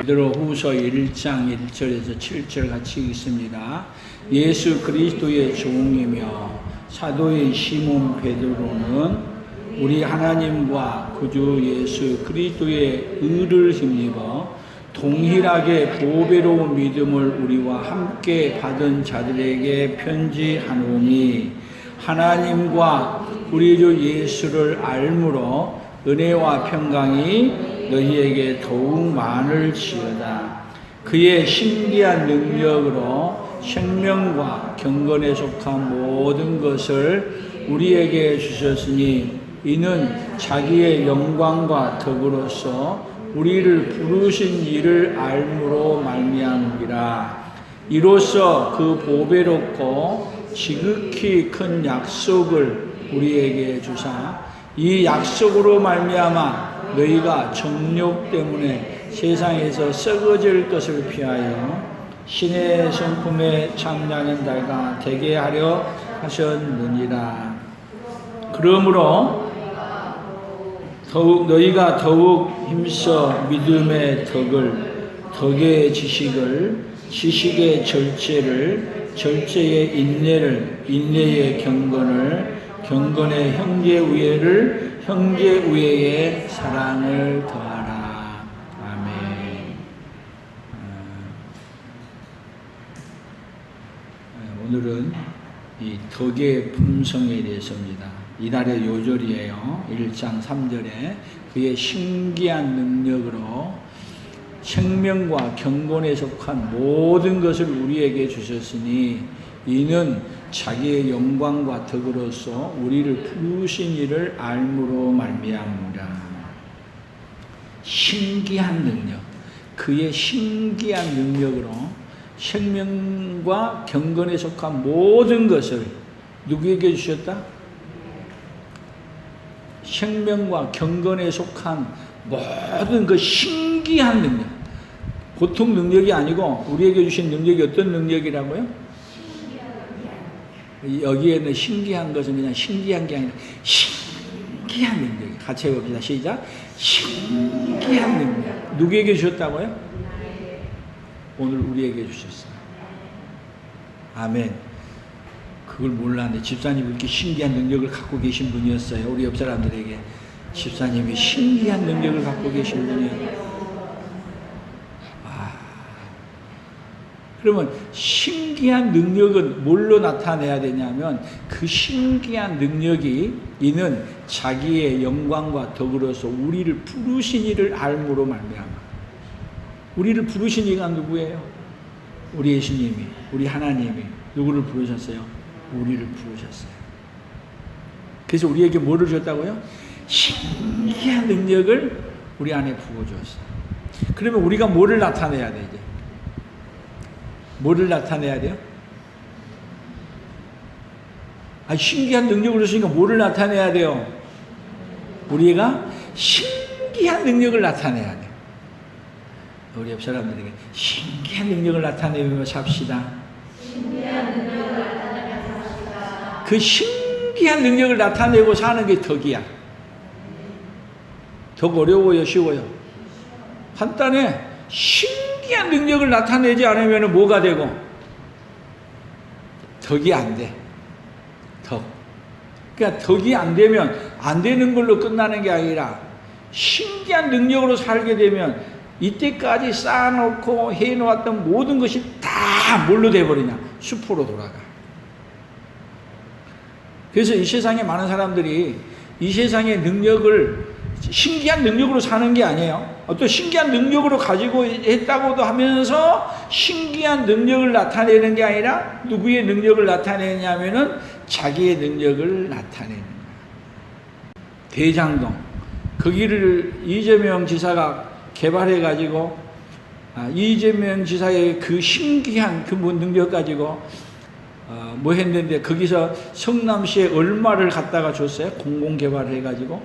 베드로후서 1장 1절에서 7절 같이 읽습니다. 예수 그리스도의 종이며 사도의 시몬 베드로는 우리 하나님과 구주 예수 그리스도의 의를 힘입어 동일하게 보배로운 믿음을 우리와 함께 받은 자들에게 편지하노니 하나님과 우리 주 예수를 알므로 은혜와 평강이 너희에게 더욱 많을지어다. 그의 신기한 능력으로 생명과 경건에 속한 모든 것을 우리에게 주셨으니 이는 자기의 영광과 덕으로서 우리를 부르신 이를 알므로 말미암으리라. 이로써 그 보배롭고 지극히 큰 약속을 우리에게 주사 이 약속으로 말미암아 너희가 정욕 때문에 세상에서 썩어질 것을 피하여 신의 성품에 참여하는 자가 되게 하려 하셨느니라. 그러므로 너희가 더욱 힘써 믿음의 덕을, 덕의 지식을, 지식의 절제를, 절제의 인내를, 인내의 경건을, 경건의 형제 우애를, 형제 우애의 사랑을 더하라. 아멘. 오늘은 이 덕의 품성에 대해서입니다. 이달의 요절이에요. 1장 3절에 그의 신기한 능력으로 생명과 경건에 속한 모든 것을 우리에게 주셨으니 이는 자기의 영광과 덕으로서 우리를 부르신 이를 알므로 말미암으라. 신기한 능력, 그의 신기한 능력으로 생명과 경건에 속한 모든 것을 누구에게 주셨다? 생명과 경건에 속한 모든 그 신기한 능력, 보통 능력이 아니고 우리에게 주신 능력이 어떤 능력이라고요? 여기에는 신기한 것은 그냥 신기한 게 아니라 신기한 능력. 같이 해봅시다. 시작. 신기한 능력. 누구에게 주셨다고요? 오늘 우리에게 주셨어요. 아멘. 그걸 몰랐는데 집사님이 이렇게 신기한 능력을 갖고 계신 분이었어요. 우리 옆 사람들에게 집사님이 신기한 능력을 갖고 계신 분이에요. 그러면 신기한 능력은 뭘로 나타내야 되냐면 그 신기한 능력이 이는 자기의 영광과 덕으로서 우리를 부르신 이를 알므로 말미암아. 우리를 부르신 이가 누구예요? 우리 예수님이, 우리 하나님이 누구를 부르셨어요? 우리를 부르셨어요. 그래서 우리에게 뭐를 줬다고요? 신기한 능력을 우리 안에 부어주었어요. 그러면 우리가 뭐를 나타내야 돼, 이제? 뭐를 나타내야 돼요? 신기한 능력을 주시니까 뭐를 나타내야 돼요? 우리가 신기한 능력을 나타내야 돼요. 우리 옆 사람들에게 신기한 능력을 나타내며 삽시다. 신기한 능력을 나타내며 삽시다. 그 신기한 능력을 나타내고 사는 게 덕이야. 덕 어려워요, 쉬워요? 간단해. 신기한 능력을 나타내지 않으면 뭐가 되고? 덕이 안 돼. 덕. 그러니까 덕이 안 되면 안 되는 걸로 끝나는 게 아니라 신기한 능력으로 살게 되면 이때까지 쌓아놓고 해놓았던 모든 것이 다 뭘로 돼버리냐? 수포로 돌아가. 그래서 이 세상에 많은 사람들이 이 세상의 능력을 신기한 능력으로 사는 게 아니에요. 어떤 신기한 능력으로 가지고 했다고도 하면서 신기한 능력을 나타내는 게 아니라 누구의 능력을 나타내냐면은 자기의 능력을 나타내는 거예요. 대장동 거기를 이재명 지사가 개발해 가지고 이재명 지사의 그 신기한 그 능력 가지고 뭐 했는데 거기서 성남시에 얼마를 갖다가 줬어요? 공공개발해 가지고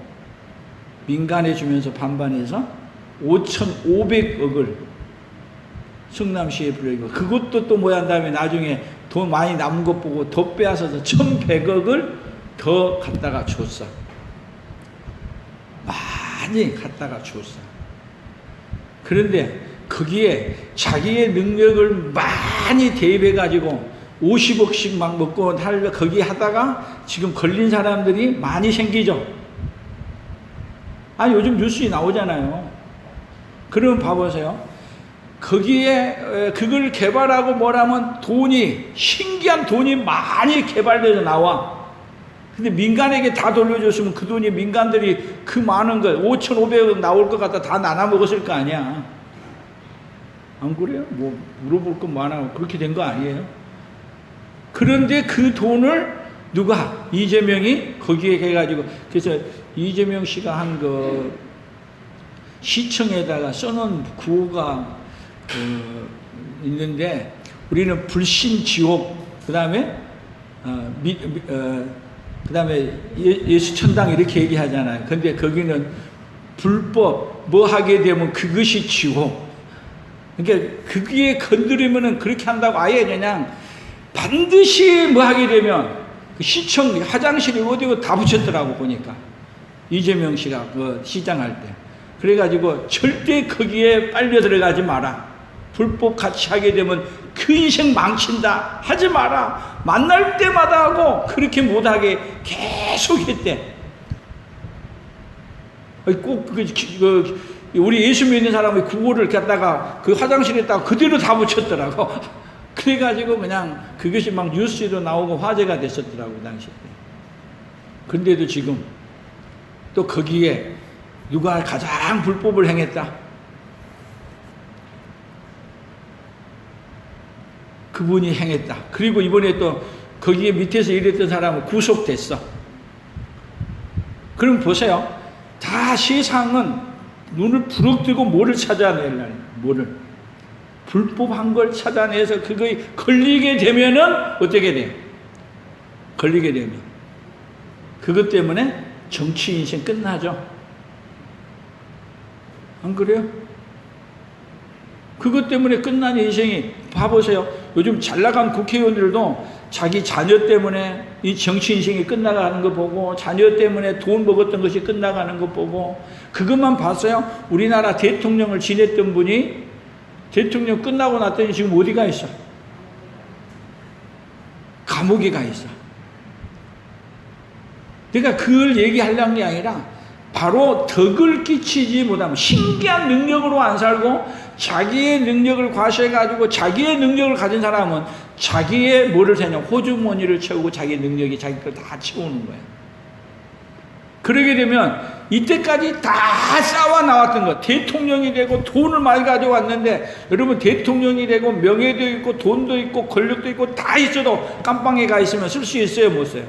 민간에 주면서 반반해서 5,500억을 성남시에 불리고 그것도 또 뭐야 한 다음에 나중에 돈 많이 남은 것 보고 더 빼앗아서 1,100억을 더 갖다가 줬어. 많이 갖다가 줬어. 그런데 거기에 자기의 능력을 많이 대입해가지고 50억씩 막 먹고 거기 하다가 지금 걸린 사람들이 많이 생기죠. 아니, 요즘 뉴스에 나오잖아요. 그러면 봐보세요. 거기에 그걸 개발하고 뭐라면 신기한 돈이 많이 개발돼서 나와. 근데 민간에게 다 돌려줬으면 그 돈이 민간들이 그 많은 걸 5,500억 나올 것 같다 다 나눠 먹었을 거 아니야. 안 그래요? 뭐 물어볼 건 많아. 그렇게 된 거 아니에요? 그런데 그 돈을 누가? 이재명이 거기에 해가지고, 그래서 이재명 씨가 한 그 시청에다가 써놓은 구호가 있는데, 우리는 불신지옥, 그 다음에 예수 천당 이렇게 얘기하잖아요. 근데 거기는 불법 뭐 하게 되면 그것이 지옥. 그러니까 그게 건드리면은 그렇게 한다고 아예 그냥 반드시 뭐 하게 되면 그 시청 화장실이 어디고 다 붙였더라고 보니까 이재명 씨가 그 시장할 때. 그래가지고 절대 거기에 빨려 들어가지 마라. 불법 같이 하게 되면 그 인생 망친다. 하지 마라. 만날 때마다 하고 그렇게 못하게 계속 했대. 꼭 우리 예수 믿는 사람이 구호를 갖다가 그 화장실에다가 그대로 다 붙였더라고. 그래가지고 그냥 그것이 막 뉴스에도 나오고 화제가 됐었더라고 그 당시에. 근데도 지금 또 거기에 누가 가장 불법을 행했다? 그분이 행했다. 그리고 이번에 또 거기에 밑에서 일했던 사람은 구속됐어. 그럼 보세요. 다 세상은 눈을 부릅뜨고 뭐를 찾아내려는, 뭐를 불법한 걸 찾아내서 그거에 걸리게 되면은 어떻게 돼요? 걸리게 되면 그것 때문에 정치 인생 끝나죠. 안 그래요? 그것 때문에 끝난 인생이, 봐보세요. 요즘 잘 나간 국회의원들도 자기 자녀 때문에 이 정치 인생이 끝나가는 거 보고, 자녀 때문에 돈 먹었던 것이 끝나가는 거 보고, 그것만 봤어요. 우리나라 대통령을 지냈던 분이 대통령 끝나고 났더니 지금 어디 가 있어? 감옥에 가 있어. 그러니까 그걸 얘기하려는 게 아니라 바로 덕을 끼치지 못하면, 신기한 능력으로 안 살고 자기의 능력을 과시해가지고 자기의 능력을 가진 사람은 자기의 뭐를 세냐, 호주머니를 채우고 자기의 능력이 자기 걸 다 채우는 거예요. 그러게 되면 이때까지 다 쌓아 나왔던 것, 대통령이 되고 돈을 많이 가져왔는데, 여러분 대통령이 되고 명예도 있고 돈도 있고 권력도 있고 다 있어도 깜빵에 가 있으면 쓸 수 있어요, 못 써요?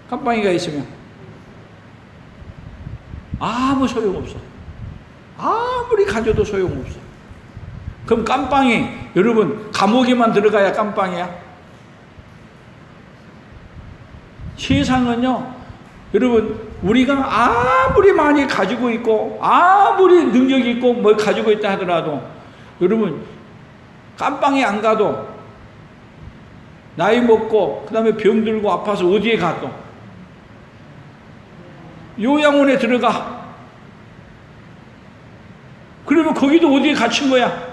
깜빵에 가 있으면 아무 소용없어. 아무리 가져도 소용없어. 그럼 깜빵이, 여러분 감옥에만 들어가야 깜빵이야? 세상은요, 여러분 우리가 아무리 많이 가지고 있고 아무리 능력이 있고 뭘 가지고 있다 하더라도, 여러분 깜빵에 안 가도 나이 먹고 그 다음에 병들고 아파서 어디에 가도 요양원에 들어가. 그러면 거기도 어디에 갇힌 거야?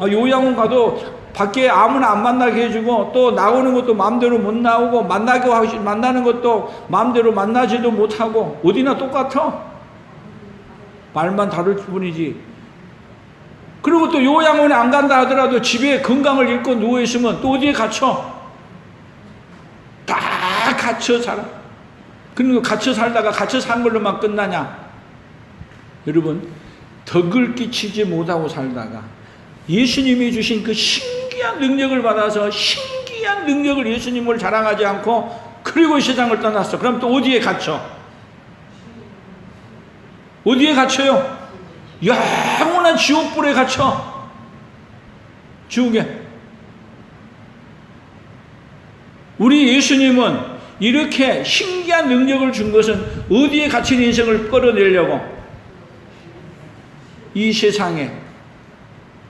요양원 가도 밖에 아무나 안 만나게 해주고, 또 나오는 것도 마음대로 못 나오고, 만나는 것도 마음대로 만나지도 못하고, 어디나 똑같아. 말만 다를 뿐이지. 그리고 또 요양원에 안 간다 하더라도 집에 건강을 잃고 누워있으면 또 어디에 갇혀? 다 갇혀 살아. 그리고 갇혀 살다가 갇혀 산 걸로만 끝나냐? 여러분, 덕을 끼치지 못하고 살다가 예수님이 주신 그 신기한 능력을 받아서 신기한 능력을, 예수님을 자랑하지 않고 그리고 세상을 떠났어. 그럼 또 어디에 갇혀? 어디에 갇혀요? 영원한 지옥불에 갇혀. 지옥에. 우리 예수님은 이렇게 신기한 능력을 준 것은 어디에 갇힌 인생을 끌어내려고? 이 세상에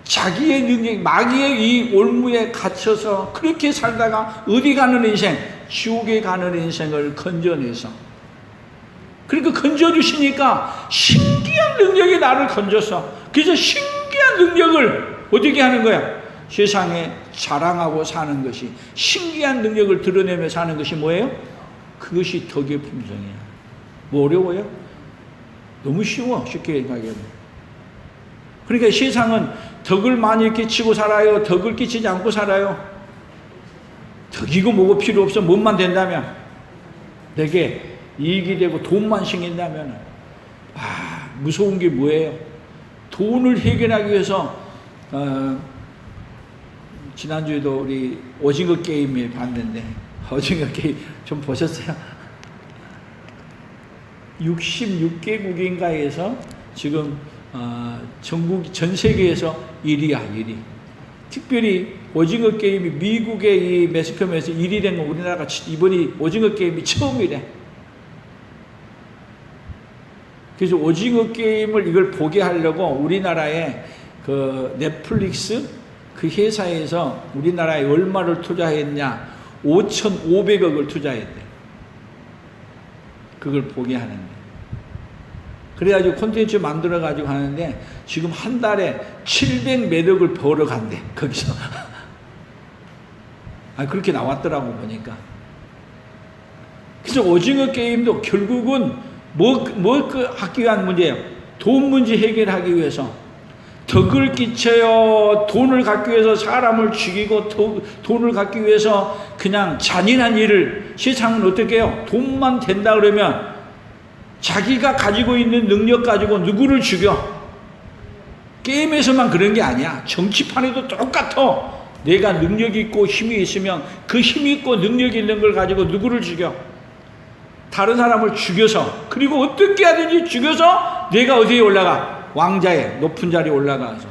자기의 능력, 마귀의 이 올무에 갇혀서 그렇게 살다가 어디 가는 인생? 지옥에 가는 인생을 건져내서 그러니까 건져주시니까 신기한 능력이 나를 건졌어. 그래서 신기한 능력을 어떻게 하는 거야? 세상에 자랑하고 사는 것이, 신기한 능력을 드러내며 사는 것이 뭐예요? 그것이 덕의 품성이야. 뭐 어려워요? 너무 쉬워. 쉽게 생각하면. 그러니까 세상은 덕을 많이 끼치고 살아요? 덕을 끼치지 않고 살아요? 덕이고 뭐고 필요 없어. 몸만 된다면, 내게 이익이 되고 돈만 생긴다면, 무서운 게 뭐예요? 돈을 해결하기 위해서 지난주에도 우리 오징어 게임에 봤는데, 오징어 게임 좀 보셨어요? 66개국인가에서 지금 전 세계에서 1위야, 1위. 특별히 오징어 게임이 미국의 이 매스컴에서 1위 된 건 우리나라가 이번이 오징어 게임이 처음이래. 그래서 오징어 게임을 이걸 보게 하려고 우리나라에 그 넷플릭스 그 회사에서 우리나라에 얼마를 투자했냐? 5,500억을 투자했대. 그걸 보게 하는데. 그래가지고 콘텐츠 만들어가지고 하는데 지금 한 달에 700몇 억을 벌어간대, 거기서. 그렇게 나왔더라고, 보니까. 그래서 오징어 게임도 결국은 하기 위한 문제예요. 돈 문제 해결하기 위해서. 덕을 끼쳐요. 돈을 갖기 위해서 사람을 죽이고 돈을 갖기 위해서 그냥 잔인한 일을, 세상은 어떻게 해요? 돈만 된다 그러면 자기가 가지고 있는 능력 가지고 누구를 죽여. 게임에서만 그런 게 아니야. 정치판에도 똑같아. 내가 능력이 있고 힘이 있으면 그 힘이 있고 능력이 있는 걸 가지고 누구를 죽여. 다른 사람을 죽여서, 그리고 어떻게 하든지 죽여서 내가 어디에 올라가? 왕자에 높은 자리에 올라가서,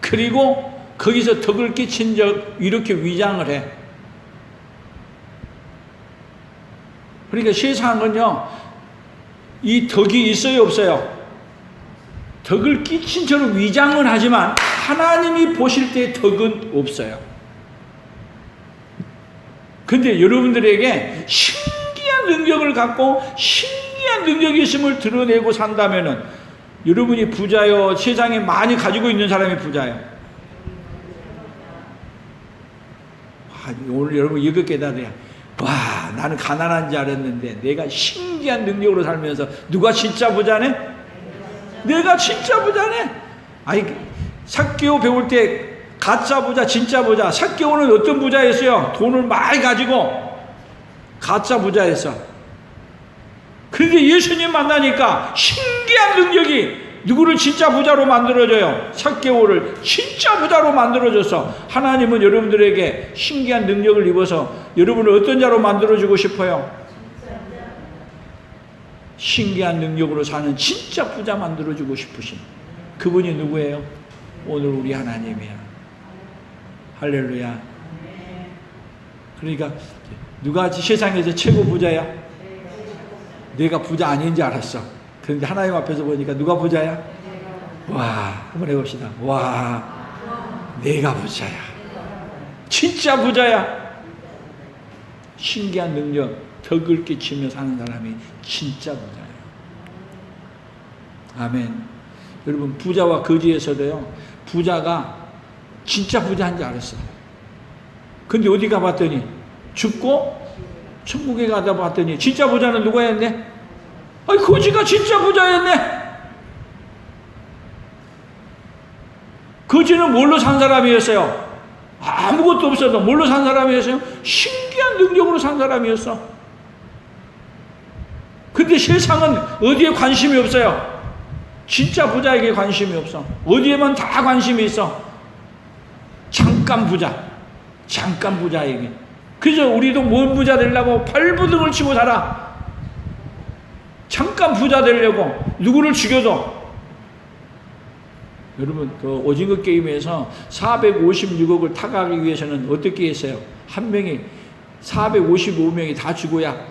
그리고 거기서 덕을 끼친 적 이렇게 위장을 해. 그러니까 세상은요, 이 덕이 있어요, 없어요? 덕을 끼친 처럼 위장을 하지만 하나님이 보실 때 덕은 없어요. 근데 여러분들에게 신기한 능력을 갖고 신기한 능력이 있음을 드러내고 산다면은 여러분이 부자요, 세상에 많이 가지고 있는 사람이 부자요? 오늘 여러분 이거 깨달아야, 나는 가난한 줄 알았는데 내가 신기한 능력으로 살면서, 누가 진짜 부자네? 내가 진짜 부자네? 삭개오 배울 때 가짜 부자, 진짜 부자. 삭개오는 어떤 부자였어요? 돈을 많이 가지고 가짜 부자였어. 그런데 예수님 만나니까 신기한 능력이 누구를 진짜 부자로 만들어줘요? 삭개오를 진짜 부자로 만들어줘서, 하나님은 여러분들에게 신기한 능력을 입어서 여러분을 어떤 자로 만들어주고 싶어요? 신기한 능력으로 사는 진짜 부자 만들어주고 싶으신 그분이 누구예요? 오늘 우리 하나님이야. 할렐루야. 그러니까 누가 세상에서 최고 부자야? 내가 부자 아닌지 알았어. 그런데 하나님 앞에서 보니까 누가 부자야? 한번 해봅시다. 내가 부자야. 진짜 부자야. 신기한 능력, 덕을 끼치며 사는 사람이 진짜 부자예요. 아멘. 여러분, 부자와 거지에서도요, 부자가 진짜 부자인지 알았어. 근데 어디 가봤더니, 죽고 천국에 가다 봤더니 진짜 부자는 누구였네? 거지가 진짜 부자였네. 거지는 뭘로 산 사람이었어요? 아무것도 없어도 뭘로 산 사람이었어요? 신기한 능력으로 산 사람이었어. 근데 세상은 어디에 관심이 없어요? 진짜 부자에게 관심이 없어. 어디에만 다 관심이 있어. 잠깐 부자에게. 그래서 우리도 뭔 부자 되려고 발부둥을 치고 살아. 잠깐 부자 되려고 누구를 죽여도. 여러분, 그 오징어 게임에서 456억을 타가기 위해서는 어떻게 했어요? 한 명이 455명이 다 죽어야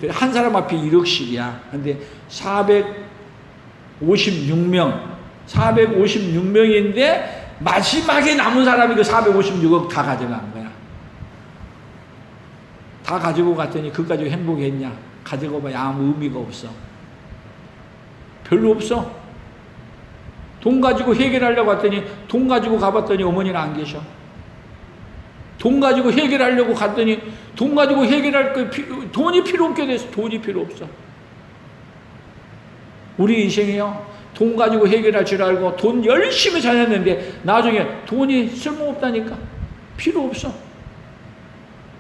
한 사람 앞에 1억씩이야. 근데 456명인데 마지막에 남은 사람이 그 456억 다 가져간 거야. 다 가지고 갔더니 그거 가지고 행복했냐? 가지고 봐야 아무 의미가 없어. 별로 없어. 돈 가지고 해결하려고 했더니 돈 가지고 가봤더니 어머니는 안 계셔. 돈 가지고 해결하려고 갔더니 돈 가지고 해결할 거 돈이 필요 없게 돼서 돈이 필요 없어. 우리 인생이요. 돈 가지고 해결할 줄 알고 돈 열심히 다녔는데 나중에 돈이 쓸모없다니까. 필요 없어.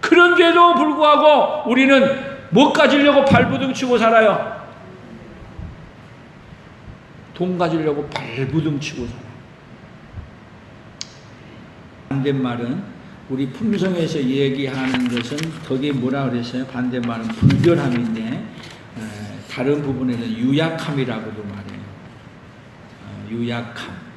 그런데도 불구하고 우리는 못 가지려고 발부둥치고 살아요. 돈 가지려고 발부둥치고 살아. 반대말은 우리 품성에서 얘기하는 것은 덕이 뭐라 그랬어요? 반대말은 불결함인데 다른 부분에는 유약함이라고도 말해요. 유약함.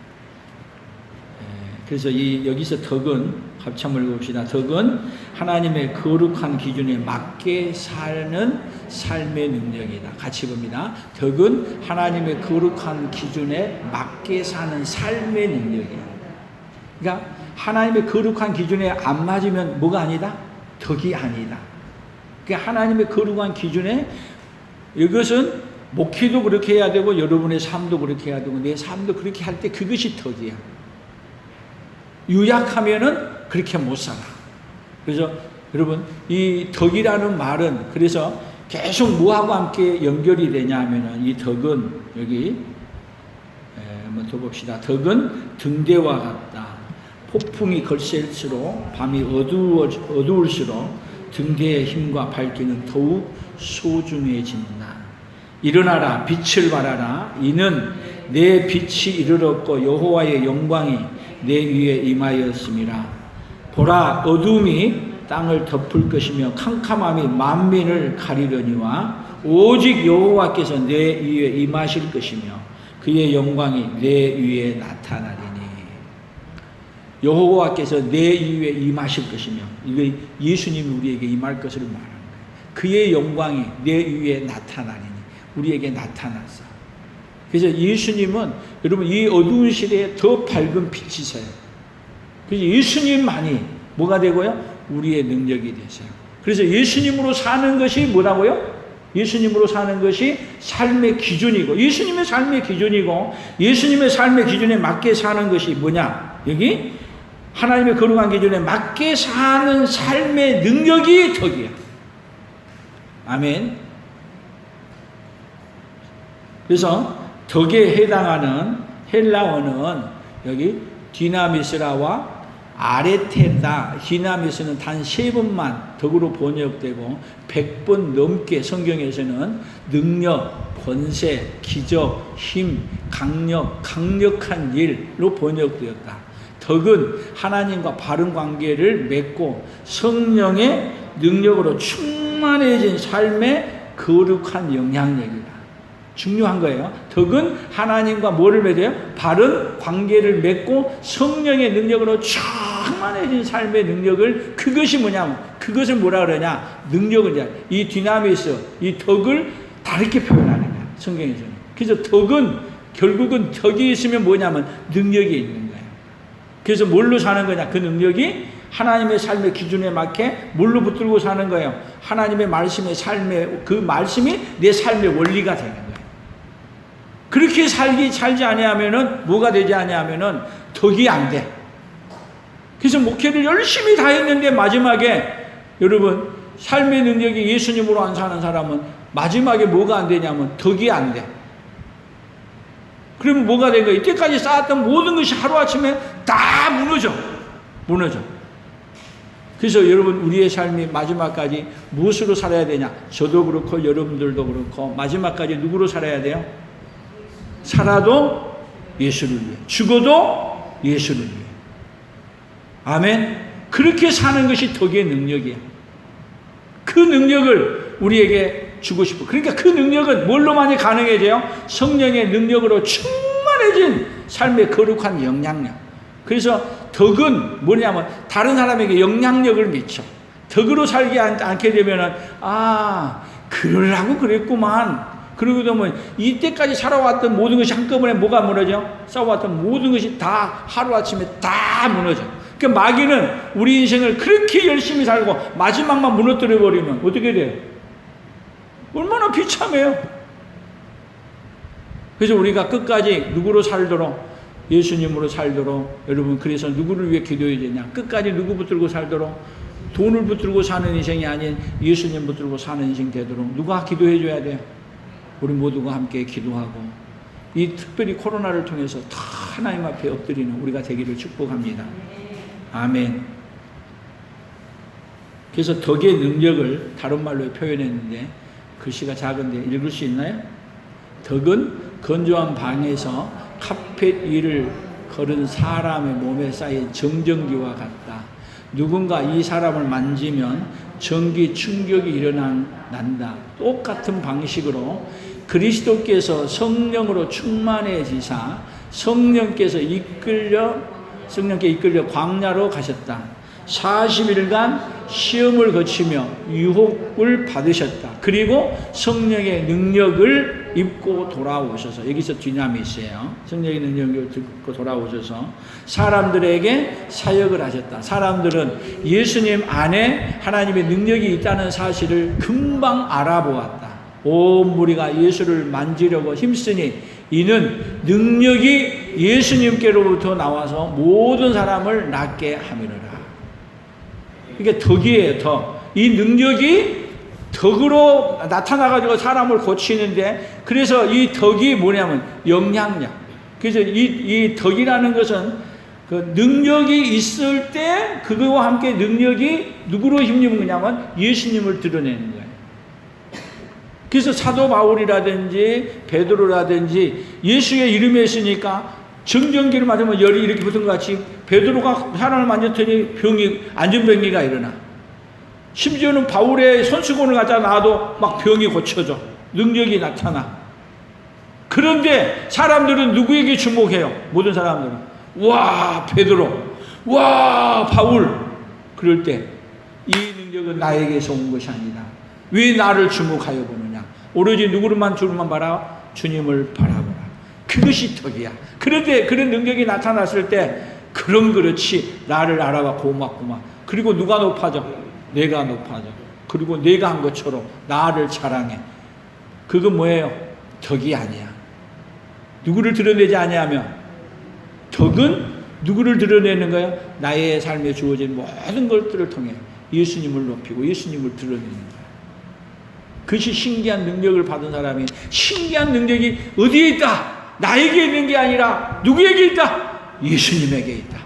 그래서 여기서 덕은 같이 한번 읽어봅시다. 덕은 하나님의 거룩한 기준에 맞게 사는 삶의 능력이다. 같이 봅니다. 덕은 하나님의 거룩한 기준에 맞게 사는 삶의 능력이야. 그러니까 하나님의 거룩한 기준에 안 맞으면 뭐가 아니다? 덕이 아니다. 그러니까 하나님의 거룩한 기준에 이것은 목회도 그렇게 해야 되고 여러분의 삶도 그렇게 해야 되고 내 삶도 그렇게 할 때 그것이 덕이야. 유약하면은 그렇게 못 살아. 그래서 여러분 이 덕이라는 말은 그래서 계속 뭐하고 함께 연결이 되냐 하면은 이 덕은 여기 한번 더 봅시다. 덕은 등대와 같다. 폭풍이 거셀수록 밤이 어두울수록 등대의 힘과 밝기는 더욱 소중해진다. 일어나라 빛을 발하라. 이는 내 빛이 이르렀고 여호와의 영광이 내 위에 임하였음이라. 보라 어둠이 땅을 덮을 것이며 캄캄함이 만민을 가리려니와 오직 여호와께서 내 위에 임하실 것이며 그의 영광이 내 위에 나타나리니. 여호와께서 내 위에 임하실 것이며 이게 예수님이 우리에게 임할 것을 말하는 거예요. 그의 영광이 내 위에 나타나리니 우리에게 나타났어. 그래서 예수님은 여러분 이 어두운 시대에 더 밝은 빛이세요. 그래서 예수님만이 뭐가 되고요? 우리의 능력이 되세요. 그래서 예수님으로 사는 것이 뭐라고요? 예수님으로 사는 것이 삶의 기준이고 예수님의 삶의 기준이고 예수님의 삶의 기준에 맞게 사는 것이 뭐냐? 여기 하나님의 거룩한 기준에 맞게 사는 삶의 능력이 덕이야. 아멘. 그래서 덕에 해당하는 헬라어는 여기 디나미스라와 아레테다. 디나미스는 단 3번만 덕으로 번역되고 100번 넘게 성경에서는 능력, 권세, 기적, 힘, 강력, 강력한 일로 번역되었다. 덕은 하나님과 바른 관계를 맺고 성령의 능력으로 충만해진 삶의 거룩한 영향력이다. 중요한 거예요. 덕은 하나님과 뭐를 맺어요? 바른 관계를 맺고 성령의 능력으로 충만해진 삶의 능력을 그것이 뭐냐면 그것을 뭐라 그러냐? 능력은 이제 이 디나미스, 이 덕을 다르게 표현하는 거야. 성경에서는. 그래서 덕은 결국은 덕이 있으면 뭐냐면 능력이 있는 거예요. 그래서 뭘로 사는 거냐? 그 능력이 하나님의 삶의 기준에 맞게 뭘로 붙들고 사는 거예요? 하나님의 말씀의 삶의 그 말씀이 내 삶의 원리가 되는 거예요. 그렇게 살지 아니하면은 뭐가 되지 아니하면은 덕이 안 돼. 그래서 목회를 열심히 다 했는데 마지막에 여러분 삶의 능력이 예수님으로 안 사는 사람은 마지막에 뭐가 안 되냐면 덕이 안 돼. 그러면 뭐가 된 거예요? 이때까지 쌓았던 모든 것이 하루아침에 다 무너져. 그래서 여러분 우리의 삶이 마지막까지 무엇으로 살아야 되냐? 저도 그렇고 여러분들도 그렇고 마지막까지 누구로 살아야 돼요? 살아도 예수를 위해, 죽어도 예수를 위해. 아멘. 그렇게 사는 것이 덕의 능력이야. 그 능력을 우리에게 주고 싶어. 그러니까 그 능력은 뭘로 많이 가능해져요? 성령의 능력으로 충만해진 삶의 거룩한 영향력. 그래서 덕은 뭐냐면 다른 사람에게 영향력을 미쳐. 덕으로 살지 않게 되면은 그러려고 그랬구만. 그러고 보면 이때까지 살아왔던 모든 것이 한꺼번에 뭐가 무너져? 쌓아왔던 모든 것이 다 하루아침에 다 무너져. 그러니까 마귀는 우리 인생을 그렇게 열심히 살고 마지막만 무너뜨려 버리면 어떻게 돼요? 얼마나 비참해요. 그래서 우리가 끝까지 누구로 살도록? 예수님으로 살도록. 여러분, 그래서 누구를 위해 기도해야 되냐? 끝까지 누구 붙들고 살도록? 돈을 붙들고 사는 인생이 아닌 예수님 붙들고 사는 인생 되도록 누가 기도해 줘야 돼요? 우리 모두가 함께 기도하고, 이 특별히 코로나를 통해서 다 하나님 앞에 엎드리는 우리가 되기를 축복합니다. 아멘. 그래서 덕의 능력을 다른 말로 표현했는데 글씨가 작은데 읽을 수 있나요? 덕은 건조한 방에서 카펫 위를 걸은 사람의 몸에 쌓인 정전기와 같다. 누군가 이 사람을 만지면 전기 충격이 일어난다. 똑같은 방식으로 그리스도께서 성령으로 충만해지사 성령께 이끌려 광야로 가셨다. 40일간 시험을 거치며 유혹을 받으셨다. 그리고 성령의 능력을 입고 돌아오셔서, 여기서 뒤남이 있어요. 성령의 능력을 입고 돌아오셔서 사람들에게 사역을 하셨다. 사람들은 예수님 안에 하나님의 능력이 있다는 사실을 금방 알아보았다. 온 무리가 예수를 만지려고 힘쓰니 이는 능력이 예수님께로부터 나와서 모든 사람을 낫게 함이로라. 이게 덕이에요, 덕. 이 능력이 덕으로 나타나가지고 사람을 고치는데, 그래서 이 덕이 뭐냐면 영향력. 그래서 이 덕이라는 것은 그 능력이 있을 때 그거와 함께 능력이 누구로 힘입는 거냐면 예수님을 드러내는 거예요. 그래서 사도 바울이라든지 베드로라든지 예수의 이름에 있으니까 정전기를 맞으면 열이 이렇게 붙은 것 같이 베드로가 사람을 만졌더니 안전병리가 일어나. 심지어는 바울의 손수건을 갖다 놔도 막 병이 고쳐져. 능력이 나타나. 그런데 사람들은 누구에게 주목해요? 모든 사람들은. 와, 베드로. 와, 바울. 그럴 때 이 능력은 나에게서 온 것이 아니다. 왜 나를 주목하여 보느냐? 오로지 누구만 주님만 바라? 주님을 바라보라. 그것이 덕이야. 그런데 그런 능력이 나타났을 때 그럼 그렇지, 나를 알아봐 고맙구만. 그리고 누가 높아져? 내가 높아져. 그리고 내가 한 것처럼 나를 자랑해. 그건 뭐예요? 덕이 아니야. 누구를 드러내지 아니하며, 덕은 누구를 드러내는 거예요? 나의 삶에 주어진 모든 것들을 통해 예수님을 높이고 예수님을 드러내는 거예요. 그것이 신기한 능력을 받은 사람이, 신기한 능력이 어디에 있다? 나에게 있는 게 아니라 누구에게 있다? 예수님에게 있다.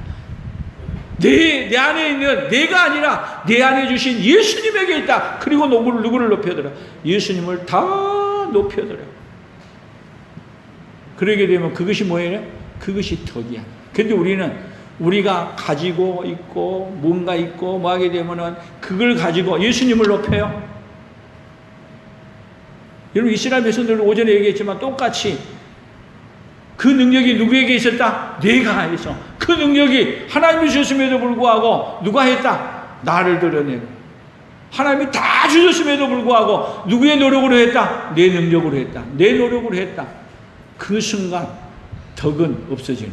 내 안에 있는 내가 아니라 내 안에 주신 예수님에게 있다. 그리고 누구를 높여들어? 예수님을 다 높여들어. 그러게 되면 그것이 뭐예요? 그것이 덕이야. 근데 우리가 가지고 있고 뭔가 있고 뭐 하게 되면은 그걸 가지고 예수님을 높여요. 여러분, 이스라엘 백성들 오전에 얘기했지만 똑같이 그 능력이 누구에게 있었다? 내가 해서. 그 능력이 하나님이 주셨음에도 불구하고 누가 했다? 나를 드러내고. 하나님이 다 주셨음에도 불구하고 누구의 노력으로 했다? 내 능력으로 했다. 내 노력으로 했다. 그 순간 덕은 없어지는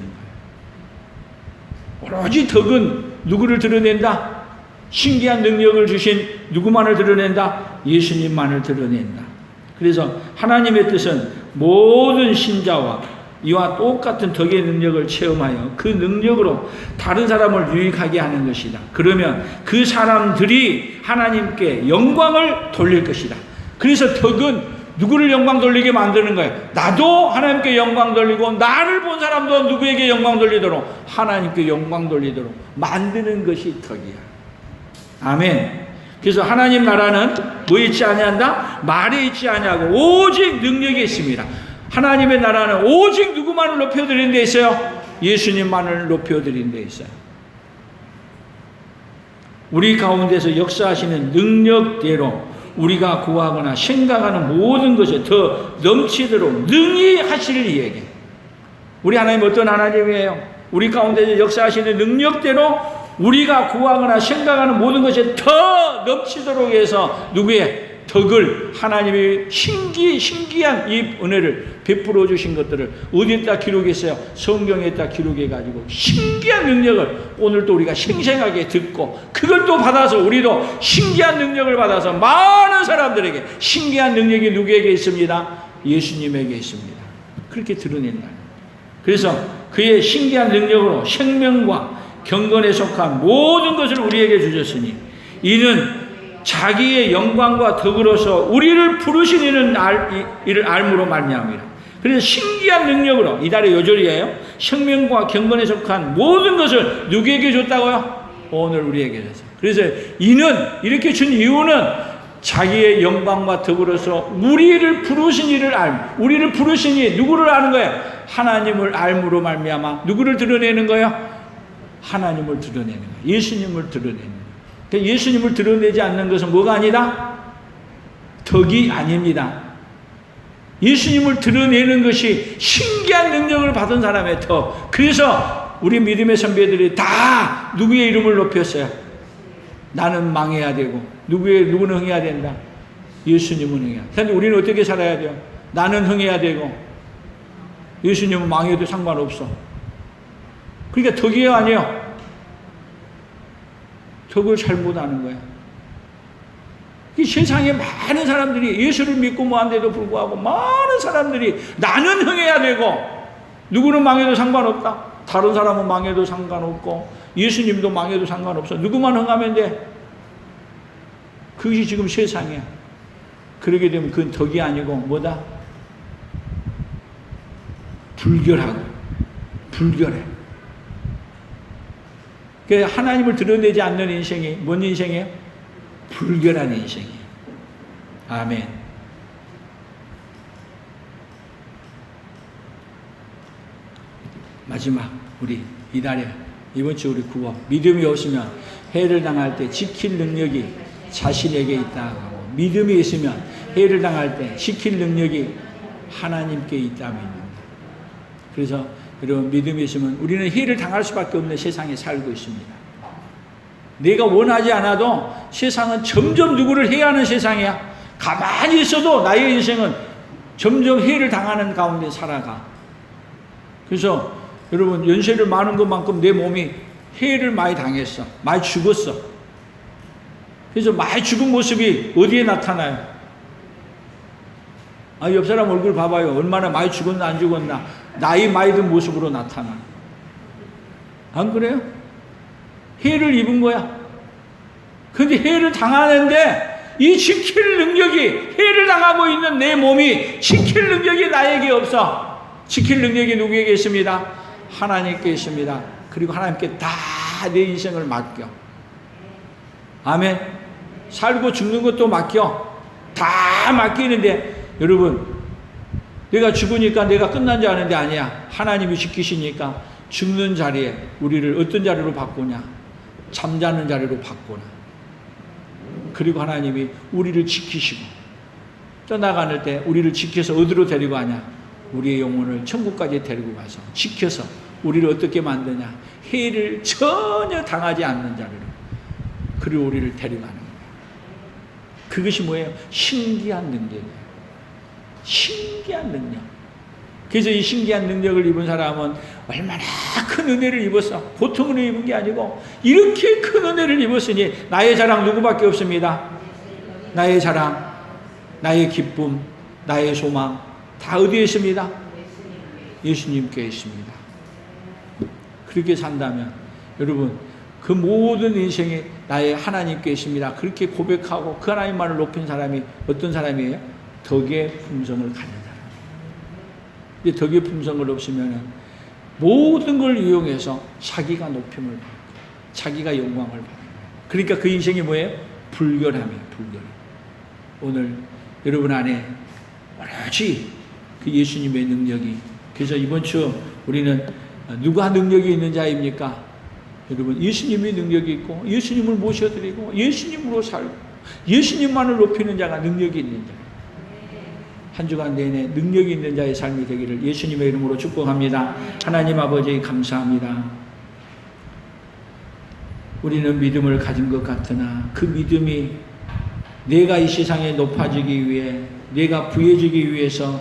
거예요. 오로지 덕은 누구를 드러낸다? 신기한 능력을 주신 누구만을 드러낸다? 예수님만을 드러낸다. 그래서 하나님의 뜻은 모든 신자와 이와 똑같은 덕의 능력을 체험하여 그 능력으로 다른 사람을 유익하게 하는 것이다. 그러면 그 사람들이 하나님께 영광을 돌릴 것이다. 그래서 덕은 누구를 영광 돌리게 만드는 거예요? 나도 하나님께 영광 돌리고 나를 본 사람도 누구에게 영광 돌리도록, 하나님께 영광 돌리도록 만드는 것이 덕이야. 아멘. 그래서 하나님 나라는 뭐 있지 아니한다? 말에 있지 아니하고 오직 능력이 있습니다. 하나님의 나라는 오직 누구만을 높여드리는 데 있어요? 예수님만을 높여드리는 데 있어요. 우리 가운데서 역사하시는 능력대로 우리가 구하거나 생각하는 모든 것에 더 넘치도록 능히 하실 이에게. 우리 하나님 어떤 하나님이에요? 우리 가운데서 역사하시는 능력대로 우리가 구하거나 생각하는 모든 것에 더 넘치도록 해서 누구의? 덕을 하나님이 신기한 이 은혜를 베풀어 주신 것들을 어디에다 기록했어요? 성경에다 기록해가지고 신기한 능력을 오늘 또 우리가 생생하게 듣고 그걸 또 받아서 우리도 신기한 능력을 받아서 많은 사람들에게 신기한 능력이 누구에게 있습니다? 예수님에게 있습니다. 그렇게 드러낸다. 그래서 그의 신기한 능력으로 생명과 경건에 속한 모든 것을 우리에게 주셨으니 이는 자기의 영광과 덕으로서 우리를 부르신 이를 알므로 말미암이라. 그래서 신기한 능력으로 이달의 요절이에요. 생명과 경건에 속한 모든 것을 누구에게 줬다고요? 오늘 우리에게 줬어요. 그래서 이는 이렇게 준 이유는 자기의 영광과 덕으로서 우리를 부르신 이를 우리를 부르신 이 누구를 아는 거예요? 하나님을 알므로 말미암아 누구를 드러내는 거예요? 하나님을 드러내는 거예요. 예수님을 드러내는 거예요. 예수님을 드러내지 않는 것은 뭐가 아니다? 덕이 아닙니다. 예수님을 드러내는 것이 신기한 능력을 받은 사람의 덕. 그래서 우리 믿음의 선배들이 다 누구의 이름을 높였어요? 나는 망해야 되고 누구는 흥해야 된다? 예수님은 흥해야 된다. 그런데 우리는 어떻게 살아야 돼요? 나는 흥해야 되고 예수님은 망해도 상관없어. 그러니까 덕이에요, 아니에요? 덕을 잘못 아는 거야. 이 세상에 많은 사람들이 예수를 믿고 뭐한데도 불구하고 많은 사람들이 나는 흥해야 되고 누구는 망해도 상관없다. 다른 사람은 망해도 상관없고 예수님도 망해도 상관없어. 누구만 흥하면 돼. 그것이 지금 세상이야. 그러게 되면 그건 덕이 아니고 뭐다? 불결하고 불결해. 하나님을 드러내지 않는 인생이 뭔 인생이에요? 불결한 인생이에요. 아멘. 마지막 우리 이달에 이번 주 우리 구호 믿음이 없으면 해를 당할 때 지킬 능력이 자신에게 있다고 하고 믿음이 있으면 해를 당할 때 지킬 능력이 하나님께 있다고 합니다. 그래서 여러분 믿음이 있으면 우리는 해를 당할 수밖에 없는 세상에 살고 있습니다. 내가 원하지 않아도 세상은 점점 누구를 해하는 세상이야. 가만히 있어도 나의 인생은 점점 해를 당하는 가운데 살아가. 그래서 여러분 연세를 많은 것만큼 내 몸이 해를 많이 당했어. 많이 죽었어. 그래서 많이 죽은 모습이 어디에 나타나요? 옆 사람 얼굴 봐봐요. 얼마나 많이 죽었나 안 죽었나. 나이 많이 든 모습으로 나타나. 안 그래요? 해를 입은 거야. 근데 해를 당하는데 이 지킬 능력이 해를 당하고 있는 내 몸이 지킬 능력이 나에게 없어. 지킬 능력이 누구에게 있습니다? 하나님께 있습니다. 그리고 하나님께 다 내 인생을 맡겨. 아멘. 살고 죽는 것도 맡겨. 다 맡기는데 여러분 내가 죽으니까 내가 끝난 줄 아는데 아니야. 하나님이 지키시니까 죽는 자리에 우리를 어떤 자리로 바꾸냐? 잠자는 자리로 바꾸나. 그리고 하나님이 우리를 지키시고 떠나가는 때 우리를 지켜서 어디로 데리고 가냐? 우리의 영혼을 천국까지 데리고 가서 지켜서 우리를 어떻게 만드냐? 해를 전혀 당하지 않는 자리로 그리고 우리를 데려가는 거예요. 그것이 뭐예요? 신기한 능력이에요. 신기한 능력. 그래서 이 신기한 능력을 입은 사람은 얼마나 큰 은혜를 입었어. 보통 은혜 입은 게 아니고 이렇게 큰 은혜를 입었으니 나의 자랑 누구밖에 없습니다. 나의 자랑, 나의 기쁨, 나의 소망 다 어디에 있습니다? 예수님께 있습니다. 그렇게 산다면 여러분 그 모든 인생이 나의 하나님께 있습니다. 그렇게 고백하고 그 하나님만을 높인 사람이 어떤 사람이에요? 덕의 품성을 가진 사람. 근데 덕의 품성을 없으면 모든 걸 이용해서 자기가 높임을 받고 자기가 영광을 받는 거예요. 그러니까 그 인생이 뭐예요? 불결함이에요. 불결함. 오늘 여러분 안에 오로지 그 예수님의 능력이. 그래서 이번 주 우리는 누가 능력이 있는 자입니까? 여러분 예수님의 능력이 있고 예수님을 모셔드리고 예수님으로 살고 예수님만을 높이는 자가 능력이 있는 자. 한 주간 내내 능력이 있는 자의 삶이 되기를 예수님의 이름으로 축복합니다. 하나님 아버지 감사합니다. 우리는 믿음을 가진 것 같으나 그 믿음이 내가 이 세상에 높아지기 위해, 내가 부해지기 위해서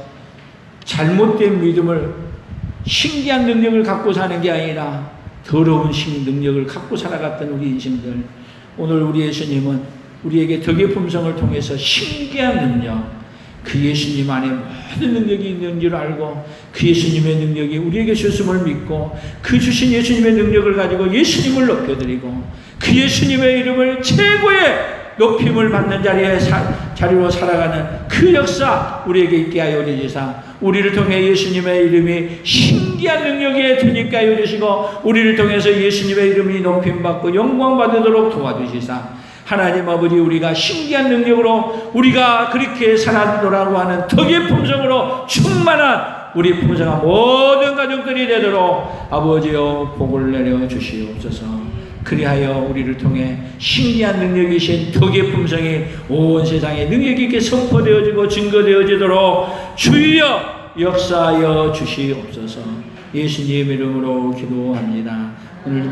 잘못된 믿음을, 신기한 능력을 갖고 사는 게 아니라 더러운 능력을 갖고 살아갔던 우리 인생들, 오늘 우리 예수님은 우리에게 덕의 품성을 통해서 신기한 능력, 그 예수님 안에 모든 능력이 있는 줄 알고 그 예수님의 능력이 우리에게 주심을 믿고 그 주신 예수님의 능력을 가지고 예수님을 높여드리고 그 예수님의 이름을 최고의 높임을 받는 자리로 살아가는 그 역사 우리에게 있게 하여 주시사, 우리를 통해 예수님의 이름이 신기한 능력이 되니까 하여 주시고 우리를 통해서 예수님의 이름이 높임받고 영광받으도록 도와주시사, 하나님 아버지, 우리가 신기한 능력으로 우리가 그렇게 살아노라고 하는 덕의 품성으로 충만한 우리 풍성한 모든 가족들이 되도록 아버지여 복을 내려 주시옵소서. 그리하여 우리를 통해 신기한 능력이신 덕의 품성이 온 세상에 능력 있게 선포되어지고 증거되어지도록 주여 역사하여 주시옵소서. 예수님 이름으로 기도합니다. 오늘